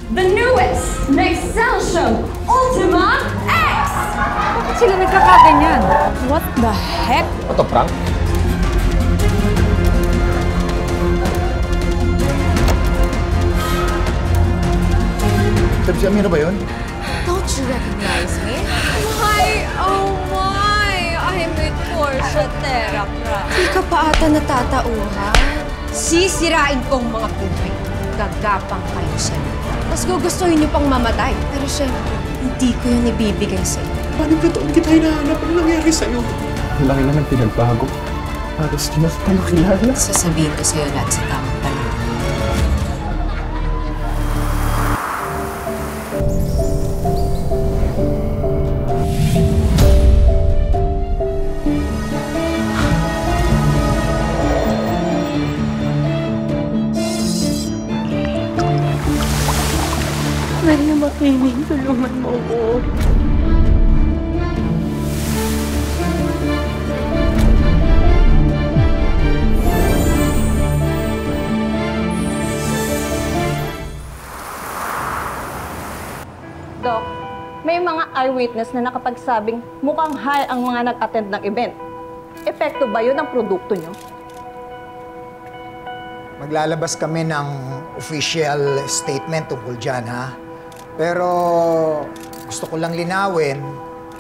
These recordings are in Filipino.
the newest Nexcelsior Ultima X! Bakit sila nagkakaganyan? What the heck? Ito, prank? Sabi si Amira ba yun? Don't you recognize me? My, oh my! I'm with Portia Terrapra. Di ka pa ata natatauhan? Sisirain kong mga buhay. Gagapang kayo siya. Tapos gugustuhin niyo pang mamatay. Pero syempre, hindi ko yun ibibigay sa'yo. Paano ba taon kita hinahanap? Ano nangyari sa'yo? Ang laki na ng pinagbago. Halos di na kita makilala. Sasabihin ko sa'yo lahat sa tamang panahon. Maria Makiling, tulungan mo ko. Doc, may mga eyewitness na nakapagsabing mukhang high ang mga nag-attend ng event. Epekto ba yun ang produkto nyo? Maglalabas kami ng official statement tungkol dyan, ha? Pero gusto ko lang linawin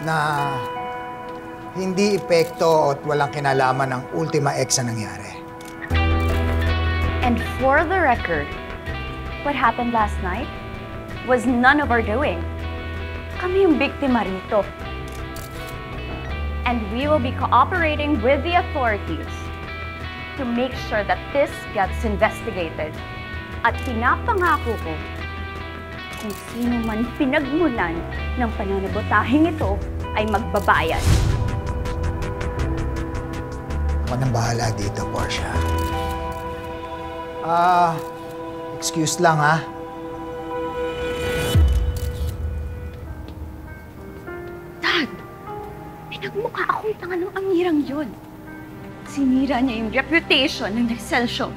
na hindi epekto at walang kinalaman ng Ultima X na nangyari. And for the record, what happened last night was none of our doing. Kami yung biktima rito. And we will be cooperating with the authorities to make sure that this gets investigated. At pinapangako ko, kung sino man pinagmulan ng pananabotahing ito ay magbabayad. Ako nang bahala dito, Portia. Excuse lang, ha? Dad, pinagmukha akong tanga ng Amirang yun. Sinira niya yung reputation ng Nexcelsior.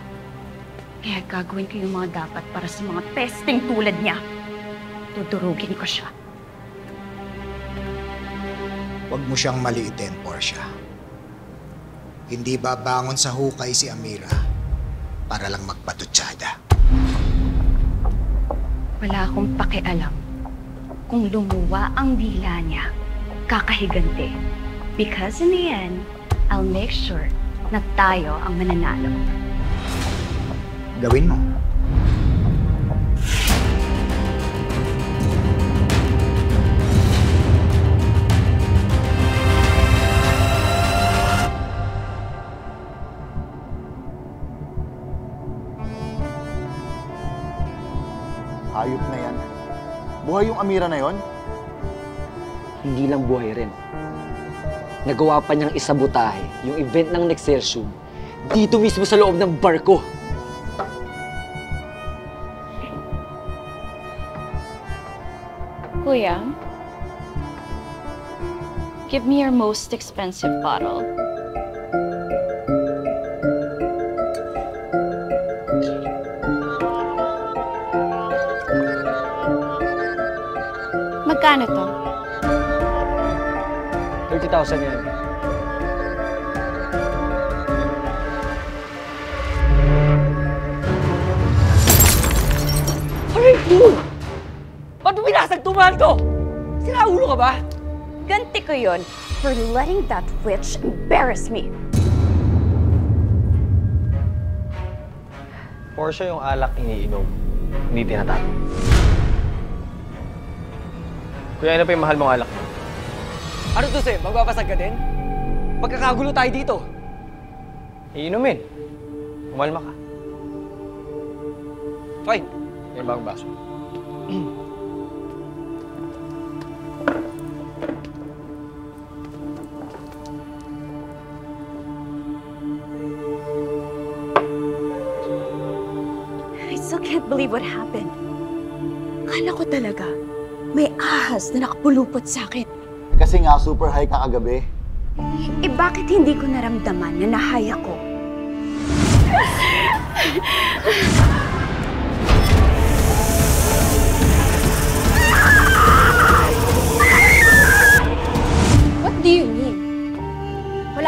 Kaya gagawin ko yung mga dapat para sa mga pesting tulad niya. Tudurugin ko siya. Huwag mo siyang maliitin, Portia. Hindi babangon sa hukay si Amira para lang magpatutsada. Wala akong pakialam kung lumuwa ang dila niya, kakahiganti. Because in the end, I'll make sure na tayo ang mananalo. Gawin mo. Hayop na yan. Buhay yung Amira na yon? Hindi lang buhay rin. Nagawa pa niyang isabotahe yung event ng Nexcelsior dito mismo sa loob ng barko. Kuya, give me your most expensive bottle. Magkano to? 30,000 yan. Aray ko! Ba't mo binasagtumahan ko? Sinaulo ka ba? Ganti ko yun for letting that witch embarrass me. Portia yung alak iniinom, hindi tinatago. Kuya, ano pa yung mahal mong alak? Ano to, Seb? Magbabasag ka din? Magkakagulo tayo dito. Iinumin. Umalma ka. Fine. Yung bagong baso. I still can't believe what happened. Akala ko talaga, may ahas na nakapulupot sa akin. Kasi nga, super high ka kagabi. Eh bakit hindi ko naramdaman na nahay ako?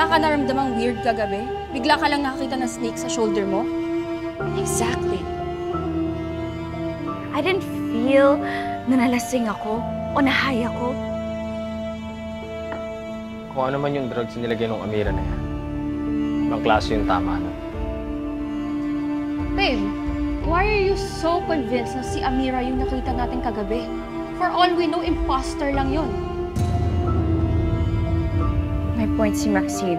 wala ka naramdamang weird kagabi? Bigla ka lang nakakita ng snake sa shoulder mo? Exactly. I didn't feel na nalasing ako o nahay ako. Kung ano man yung drugs nilagay ng Amira na yan, ibang klase yung tama na. Babe, why are you so convinced na si Amira yung nakita natin kagabi? For all we know, imposter lang yun. May point si Maxine.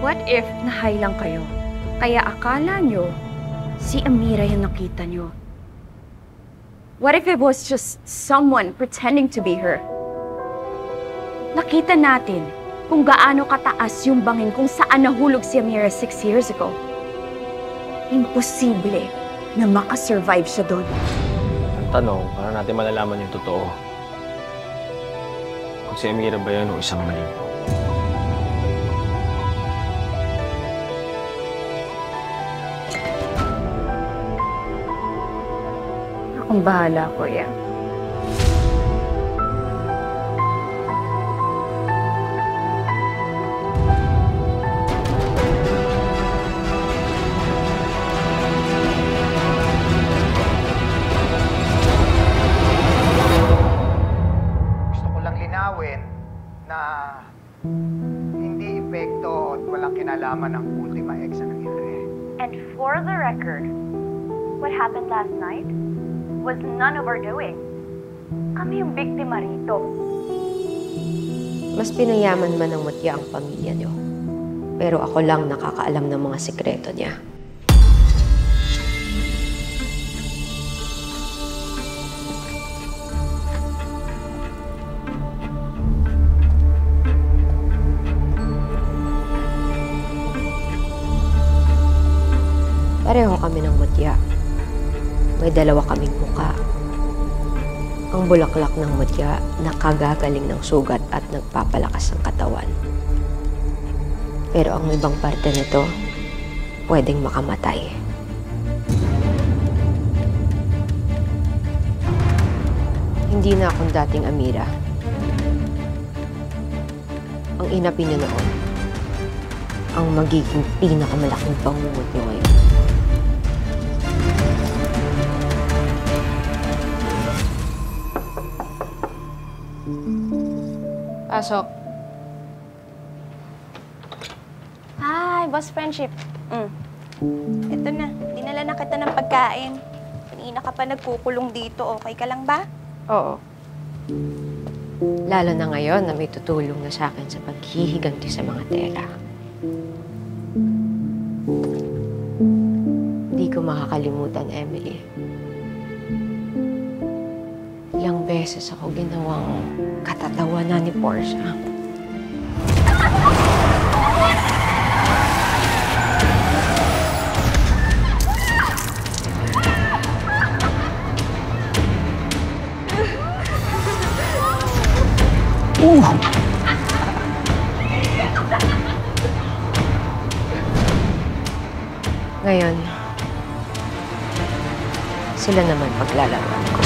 What if nahay lang kayo? Kaya akala nyo si Amira yung nakita nyo? What if it was just someone pretending to be her? Nakita natin kung gaano kataas yung bangin kung saan nahulog si Amira 6 years ago. Imposible na makasurvive siya doon. Ang tanong, para natin malalaman yung totoo. Kung si Amira ba yun o isang maligo? Akong bahala, Kuya. Gusto ko lang linawin na hindi epekto at walang kinalaman ng Ultima X na nangyari. And for the record, what happened last night was none of our doing. Kami yung biktima rito. Mas pinayaman man ng Mutya ang pamilya niyo. Pero ako lang nakakaalam ng mga sikreto niya. Pareho kami ng Mutya. May dalawa kaming muka. Ang bulaklak ng Mutya nakagagaling ng sugat at nagpapalakas ng katawan. Pero ang ibang parte nito, pwedeng makamatay. Hindi na akong dating Amira. Ang inapi niyo noon, ang magiging pinakamalaking pangungot niyo ngayon. Pasok. Hi, Boss Friendship. Ito na, dinala na kita ng pagkain. Kanina ka pa nagkukulong dito, okay ka lang ba? Oo. Lalo na ngayon na may tutulong na sa akin sa paghihiganti sa mga tela. Hindi ko makakalimutan, Emily. Ilang beses ako ginawang katatawanan ni Portia. Ngayon, sila naman paglalaban ko.